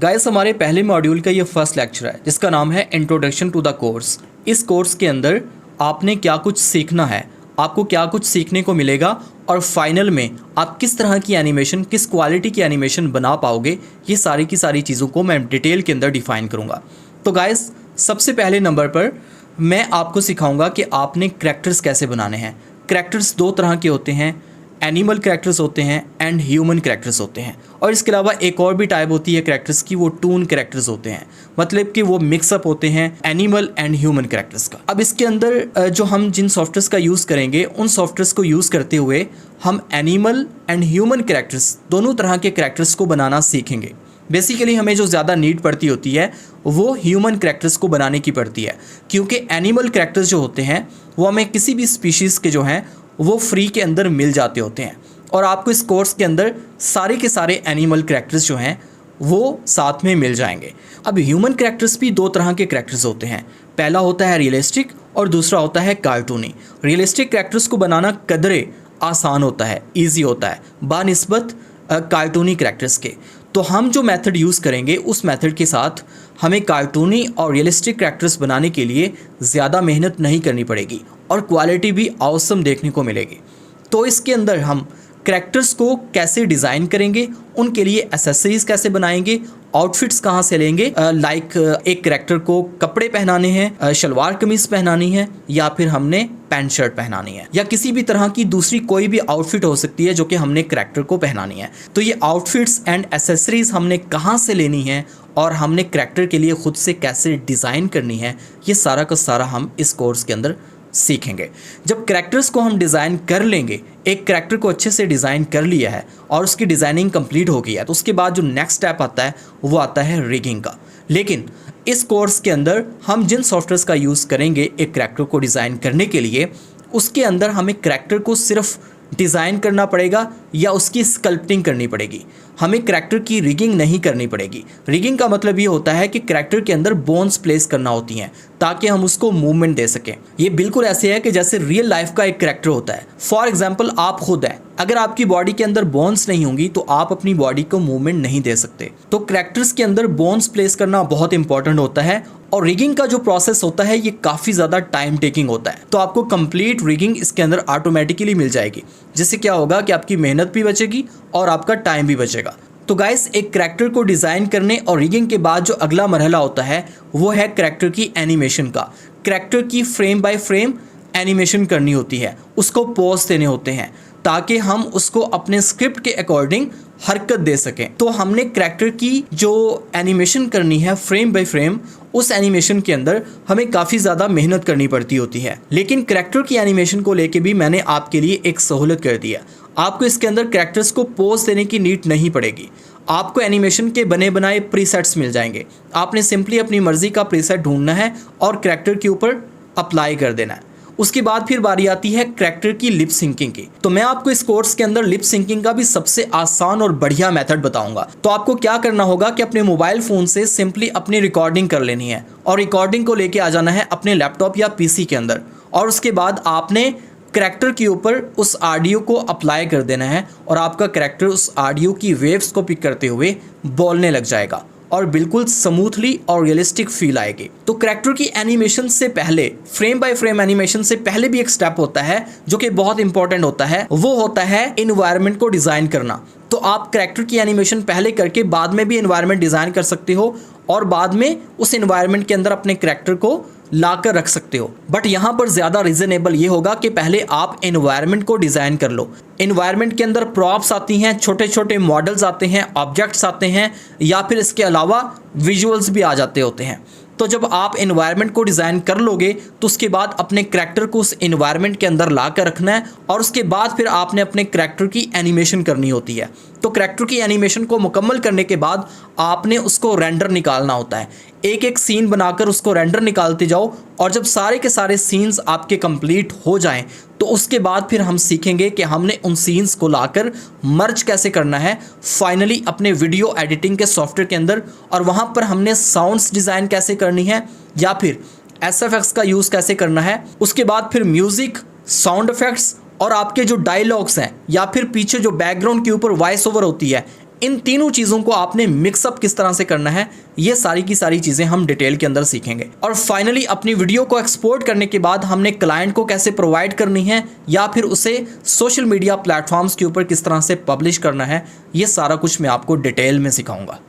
Guys हमारे पहले module का ये फर्स्ट लेक्चर है जिसका नाम है इंट्रोडक्शन टू द कोर्स। इस कोर्स के अंदर आपने क्या कुछ सीखना है, आपको क्या कुछ सीखने को मिलेगा और फाइनल में आप किस तरह की एनिमेशन, किस क्वालिटी की एनिमेशन बना पाओगे, ये सारी की सारी चीज़ों को मैं डिटेल के अंदर डिफाइन करूँगा। तो गाइस सबसे पहले नंबर पर मैं आपको सिखाऊंगा कि आपने करैक्टर्स कैसे बनाने हैं। करैक्टर्स दो तरह के होते हैं, एनिमल करैक्टर्स होते हैं एंड ह्यूमन करैक्टर्स होते हैं। और इसके अलावा एक और भी टाइप होती है करैक्टर्स की, वो टून करैक्टर्स होते हैं, मतलब कि वो मिक्सअप होते हैं एनिमल एंड ह्यूमन करैक्टर्स का। अब इसके अंदर जो हम जिन सॉफ्टवेयर्स का यूज़ करेंगे उन सॉफ्टवेयर्स को यूज़ करते हुए हम एनिमल एंड ह्यूमन करैक्टर्स दोनों तरह के करैक्टर्स को बनाना सीखेंगे। बेसिकली हमें जो ज़्यादा नीड पड़ती होती है वो ह्यूमन करैक्टर्स को बनाने की पड़ती है, क्योंकि एनिमल करैक्टर्स जो होते हैं वो हमें किसी भी स्पीशीज़ के जो हैं वो फ्री के अंदर मिल जाते होते हैं। और आपको इस कोर्स के अंदर सारे के सारे एनिमल करैक्टर्स जो हैं वो साथ में मिल जाएंगे। अब ह्यूमन करैक्टर्स भी दो तरह के करैक्टर्स होते हैं, पहला होता है रियलिस्टिक और दूसरा होता है कार्टूनी। रियलिस्टिक करैक्टर्स को बनाना कदरे आसान होता है, ईजी होता है बानिस्बत कार्टूनी करैक्टर्स के। तो हम जो मेथड यूज़ करेंगे उस मेथड के साथ हमें कार्टूनी और रियलिस्टिक करैक्टर्स बनाने के लिए ज़्यादा मेहनत नहीं करनी पड़ेगी और क्वालिटी भी ऑसम देखने को मिलेगी। तो इसके अंदर हम करैक्टर्स को कैसे डिज़ाइन करेंगे, उनके लिए एसेसरीज़ कैसे बनाएंगे, आउटफिट्स कहाँ से लेंगे, लाइक एक करैक्टर को कपड़े पहनाने हैं, शलवार कमीज़ पहनानी है या फिर हमने पैंट शर्ट पहनानी है या किसी भी तरह की दूसरी कोई भी आउटफिट हो सकती है जो कि हमने करैक्टर को पहनानी है। तो ये आउटफिट्स एंड एसेसरीज़ हमने कहाँ से लेनी है और हमने करैक्टर के लिए खुद से कैसे डिज़ाइन करनी है, ये सारा का सारा हम इस कोर्स के अंदर सीखेंगे। जब करैक्टर्स को हम डिज़ाइन कर लेंगे, एक करैक्टर को अच्छे से डिज़ाइन कर लिया है और उसकी डिज़ाइनिंग कंप्लीट हो गई है, तो उसके बाद जो नेक्स्ट स्टेप आता है वो आता है रिगिंग का। लेकिन इस कोर्स के अंदर हम जिन सॉफ्टवेयर्स का यूज़ करेंगे एक करैक्टर को डिज़ाइन करने के लिए, उसके अंदर हमें करैक्टर को सिर्फ डिज़ाइन करना पड़ेगा या उसकी स्कल्पटिंग करनी पड़ेगी, हमें करैक्टर की रिगिंग नहीं करनी पड़ेगी। रिगिंग का मतलब ये होता है कि करैक्टर के अंदर बोन्स प्लेस करना होती हैं ताकि हम उसको मूवमेंट दे सकें। ये बिल्कुल ऐसे है कि जैसे रियल लाइफ का एक करैक्टर होता है। फॉर एग्जांपल आप खुद हैं, अगर आपकी बॉडी के अंदर बोन्स नहीं होंगी तो आप अपनी बॉडी को मूवमेंट नहीं दे सकते। तो करैक्टर्स के अंदर बोन्स प्लेस करना बहुत इंपॉर्टेंट होता है और रिगिंग का जो प्रोसेस होता है ये काफ़ी ज़्यादा टाइम टेकिंग होता है। तो आपको कंप्लीट रिगिंग इसके अंदर ऑटोमेटिकली मिल जाएगी, जिससे क्या होगा कि आपकी मेहनत भी बचेगी और आपका टाइम भी बचेगा। तो गाइस एक करैक्टर को डिज़ाइन करने और रिगिंग के बाद जो अगला मरहला होता है वो है करैक्टर की एनिमेशन का। करैक्टर की फ्रेम बाय फ्रेम एनिमेशन करनी होती है, उसको पोज देने होते हैं ताकि हम उसको अपने स्क्रिप्ट के अकॉर्डिंग हरकत दे सकें। तो हमने करैक्टर की जो एनिमेशन करनी है फ्रेम बाय फ्रेम, उस एनिमेशन के अंदर हमें काफ़ी ज़्यादा मेहनत करनी पड़ती होती है। लेकिन करैक्टर की एनिमेशन को लेके भी मैंने आपके लिए एक सहूलत कर दी है। आपको इसके अंदर करैक्टर्स को पोज देने की नीड नहीं पड़ेगी, आपको एनिमेशन के बने बनाए प्रीसेट्स मिल जाएंगे। आपने सिंपली अपनी मर्जी का प्रीसेट ढूंढना है और करैक्टर के ऊपर अप्लाई कर देना है। उसके बाद फिर बारी आती है करैक्टर की लिप सिंकिंग की। तो मैं आपको इस कोर्स के अंदर लिप सिंकिंग का भी सबसे आसान और बढ़िया मेथड बताऊंगा। तो आपको क्या करना होगा कि अपने मोबाइल फ़ोन से सिंपली अपनी रिकॉर्डिंग कर लेनी है और रिकॉर्डिंग को लेके आ जाना है अपने लैपटॉप या पीसी के अंदर, और उसके बाद आपने करैक्टर के ऊपर उस ऑडियो को अप्लाई कर देना है और आपका करैक्टर उस ऑडियो की वेव्स को पिक करते हुए बोलने लग जाएगा और बिल्कुल स्मूथली और रियलिस्टिक फील आएगी। तो करैक्टर की एनिमेशन से पहले, फ्रेम बाय फ्रेम एनिमेशन से पहले भी एक स्टेप होता है जो कि बहुत इंपॉर्टेंट होता है, वो होता है एनवायरनमेंट को डिज़ाइन करना। तो आप करैक्टर की एनिमेशन पहले करके बाद में भी एनवायरनमेंट डिज़ाइन कर सकते हो और बाद में उस एनवायरनमेंट के अंदर अपने करैक्टर को लाकर रख सकते हो। बट यहाँ पर ज़्यादा रीजनेबल ये होगा कि पहले आप एनवायरनमेंट को डिज़ाइन कर लो। एनवायरनमेंट के अंदर प्रॉप्स आती हैं, छोटे छोटे मॉडल्स आते हैं, ऑब्जेक्ट्स आते हैं या फिर इसके अलावा विजुअल्स भी आ जाते होते हैं। तो जब आप एनवायरनमेंट को डिज़ाइन कर लोगे तो उसके बाद अपने करैक्टर को उस एनवायरनमेंट के अंदर ला कर रखना है और उसके बाद फिर आपने अपने करैक्टर की एनिमेशन करनी होती है। तो करैक्टर की एनिमेशन को मुकम्मल करने के बाद आपने उसको रेंडर निकालना होता है। एक एक सीन बनाकर उसको रेंडर निकालते जाओ और जब सारे के सारे सीन्स आपके कंप्लीट हो जाएं तो उसके बाद फिर हम सीखेंगे कि हमने उन सीन्स को लाकर मर्ज कैसे करना है फाइनली अपने वीडियो एडिटिंग के सॉफ्टवेयर के अंदर, और वहाँ पर हमने साउंड्स डिज़ाइन कैसे करनी है या फिर एसएफएक्स का यूज़ कैसे करना है। उसके बाद फिर म्यूज़िक, साउंड इफेक्ट्स और आपके जो डायलॉग्स हैं या फिर पीछे जो बैकग्राउंड के ऊपर वॉइस ओवर होती है, इन तीनों चीज़ों को आपने मिक्सअप किस तरह से करना है, ये सारी की सारी चीज़ें हम डिटेल के अंदर सीखेंगे। और फाइनली अपनी वीडियो को एक्सपोर्ट करने के बाद हमने क्लाइंट को कैसे प्रोवाइड करनी है या फिर उसे सोशल मीडिया प्लेटफॉर्म्स के ऊपर किस तरह से पब्लिश करना है, ये सारा कुछ मैं आपको डिटेल में सिखाऊंगा।